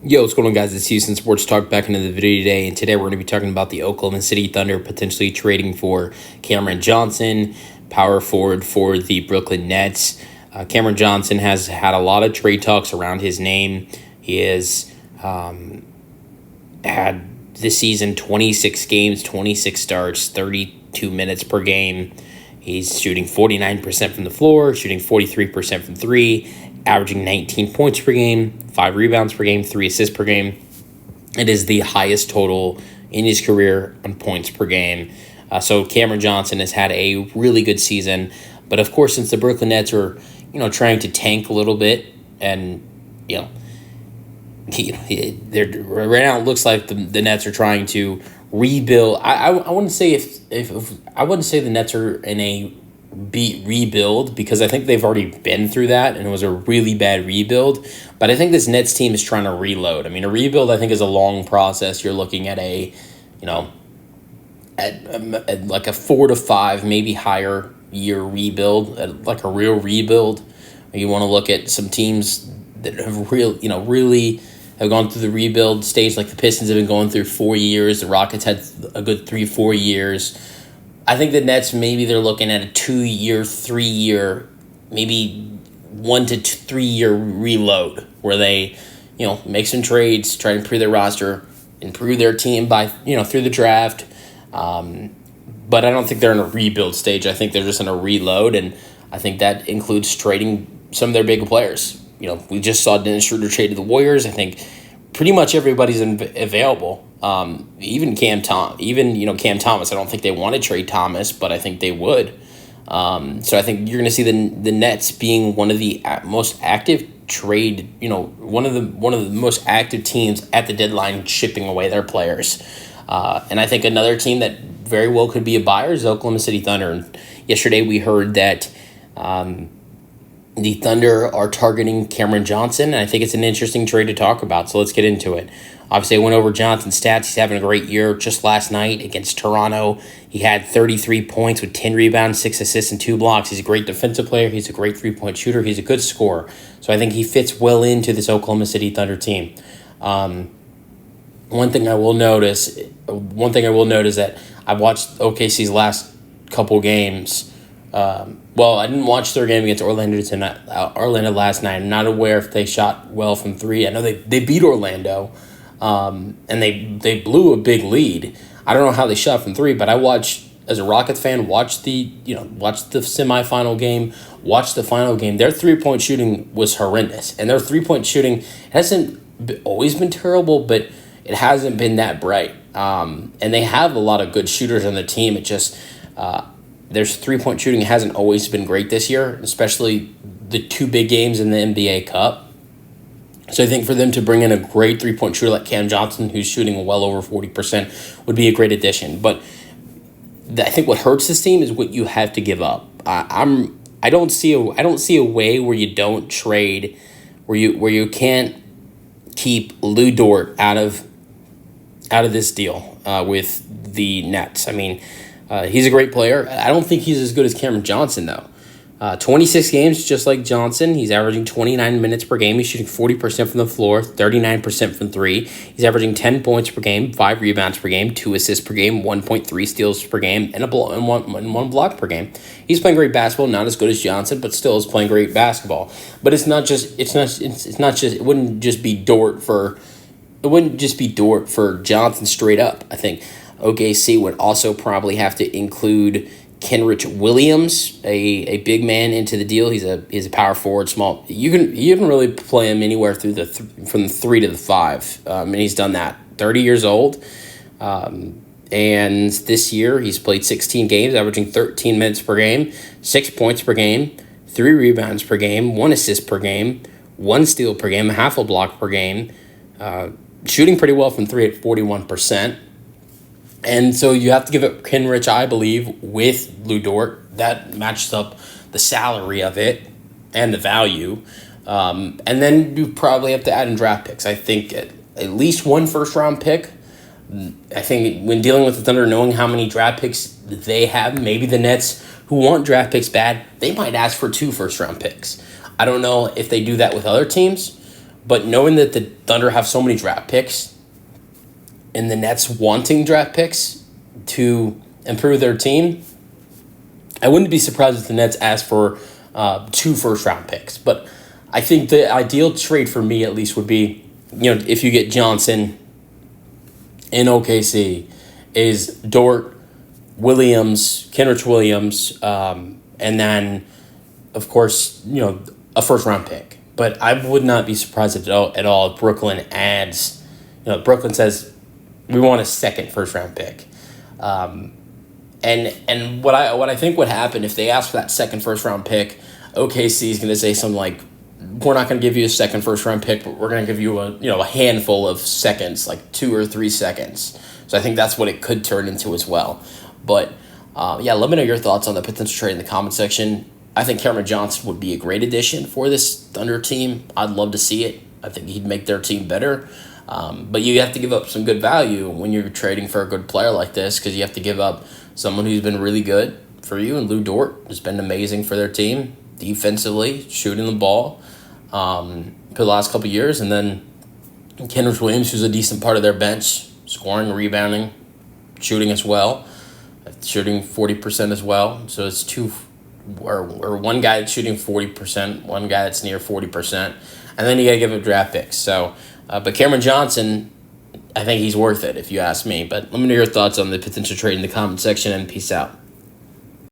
Yo, what's going on, guys? It's Houston Sports Talk back into the video today, and today we're going to be talking about the Oklahoma City Thunder potentially trading for Cameron Johnson, power forward for the Brooklyn Nets. Cameron Johnson has had a lot of trade talks around his name. He has had this season 26 games, 26 starts, 32 minutes per game. He's shooting 49% from the floor, shooting 43% from three, averaging 19 points per game, 5 rebounds per game, 3 assists per game. It is the highest total in his career on points per game. So Cameron Johnson has had a really good season. But of course, since the Brooklyn Nets are, trying to tank a little bit, and right now it looks like the Nets are trying to rebuild. I wouldn't say if I wouldn't say the Nets are in a rebuild, because I think they've already been through that and it was a really bad rebuild. But I think this Nets team is trying to reload. I mean, a rebuild I think is a long process. You're looking at at like a 4 to 5, maybe higher year rebuild, like a real rebuild. You want to look at some teams that have really have gone through the rebuild stage, like the Pistons have been going through 4 years. The Rockets had a good 3-4 years. I think the Nets, maybe they're looking at a 2-year, 3-year, maybe 1 to 3 year reload where they, make some trades, try to improve their roster, improve their team by, through the draft. But I don't think they're in a rebuild stage. I think they're just in a reload, and I think that includes trading some of their bigger players. We just saw Dennis Schroeder trade to the Warriors. I think pretty much everybody's available. Even Cam Thomas. I don't think they want to trade Thomas, but I think they would. So I think you're going to see the Nets being one of the most active trade. One of the most active teams at the deadline, shipping away their players. And I think another team that very well could be a buyer is Oklahoma City Thunder. And yesterday we heard that the Thunder are targeting Cameron Johnson, and I think it's an interesting trade to talk about, so let's get into it. Obviously, I went over Johnson's stats. He's having a great year. Just last night against Toronto, he had 33 points with 10 rebounds, 6 assists, and 2 blocks. He's a great defensive player. He's a great three-point shooter. He's a good scorer. So I think he fits well into this Oklahoma City Thunder team. One thing I will notice that I watched OKC's last couple games. I didn't watch their game against Orlando last night. I'm not aware if they shot well from three. I know they beat Orlando, and they blew a big lead. I don't know how they shot from three, but I watched, as a Rockets fan, watched the semifinal game, watched the final game. Their 3-point shooting was horrendous, and their 3-point shooting hasn't always been terrible, but it hasn't been that bright. And they have a lot of good shooters on the team. It just their 3-point shooting hasn't always been great this year, especially the 2 big games in the NBA Cup. So I think for them to bring in a great 3-point shooter like Cam Johnson, who's shooting well over 40%, would be a great addition. But I think what hurts this team is what you have to give up. I don't see a way where you don't trade, where you can't keep Lou Dort out of this deal with the Nets. I mean, he's a great player. I don't think he's as good as Cameron Johnson, though. 26 games, just like Johnson. He's averaging 29 minutes per game. He's shooting 40% from the floor, 39% from three. He's averaging 10 points per game, 5 rebounds per game, 2 assists per game, 1.3 steals per game, and one block per game. He's playing great basketball, not as good as Johnson, but still is playing great basketball. But it wouldn't just be Dort for Johnson straight up. I think OKC would also probably have to include Kenrich Williams, a big man, into the deal. He's a power forward, small. You can really play him anywhere from the 3 to the 5, and he's done that. 30 years old, and this year he's played 16 games, averaging 13 minutes per game, 6 points per game, 3 rebounds per game, 1 assist per game, 1 steal per game, half a block per game, shooting pretty well from 3 at 41%. And so you have to give it Kenrich, I believe, with Lou Dort. That matches up the salary of it and the value. And then you probably have to add in draft picks. I think at least 1 first-round pick. I think when dealing with the Thunder, knowing how many draft picks they have, maybe the Nets, who want draft picks bad, they might ask for 2 first-round picks. I don't know if they do that with other teams, But knowing that the Thunder have so many draft picks and the Nets wanting draft picks to improve their team, I wouldn't be surprised if the Nets asked for 2 first-round picks. But I think the ideal trade for me, at least, would be, if you get Johnson in OKC, is Dort, Williams, Kenrich Williams, and then, of course, a first-round pick. But I would not be surprised at all if Brooklyn adds, Brooklyn says, we want a second first-round pick. And what I think would happen if they ask for that second first-round pick, OKC is going to say something like, we're not going to give you a second first-round pick, but we're going to give you a handful of seconds, like 2 or 3 seconds. So I think that's what it could turn into as well. But, let me know your thoughts on the potential trade in the comment section. I think Cameron Johnson would be a great addition for this Thunder team. I'd love to see it. I think he'd make their team better. But you have to give up some good value when you're trading for a good player like this, because you have to give up someone who's been really good for you, and Lou Dort has been amazing for their team defensively, shooting the ball for the last couple of years, and then Kenrich Williams, who's a decent part of their bench, scoring, rebounding, shooting as well, shooting 40% as well. So it's one guy that's shooting 40%, one guy that's near 40%, and then you got to give up draft picks. So, but Cameron Johnson, I think he's worth it if you ask me. But let me know your thoughts on the potential trade in the comment section, and peace out.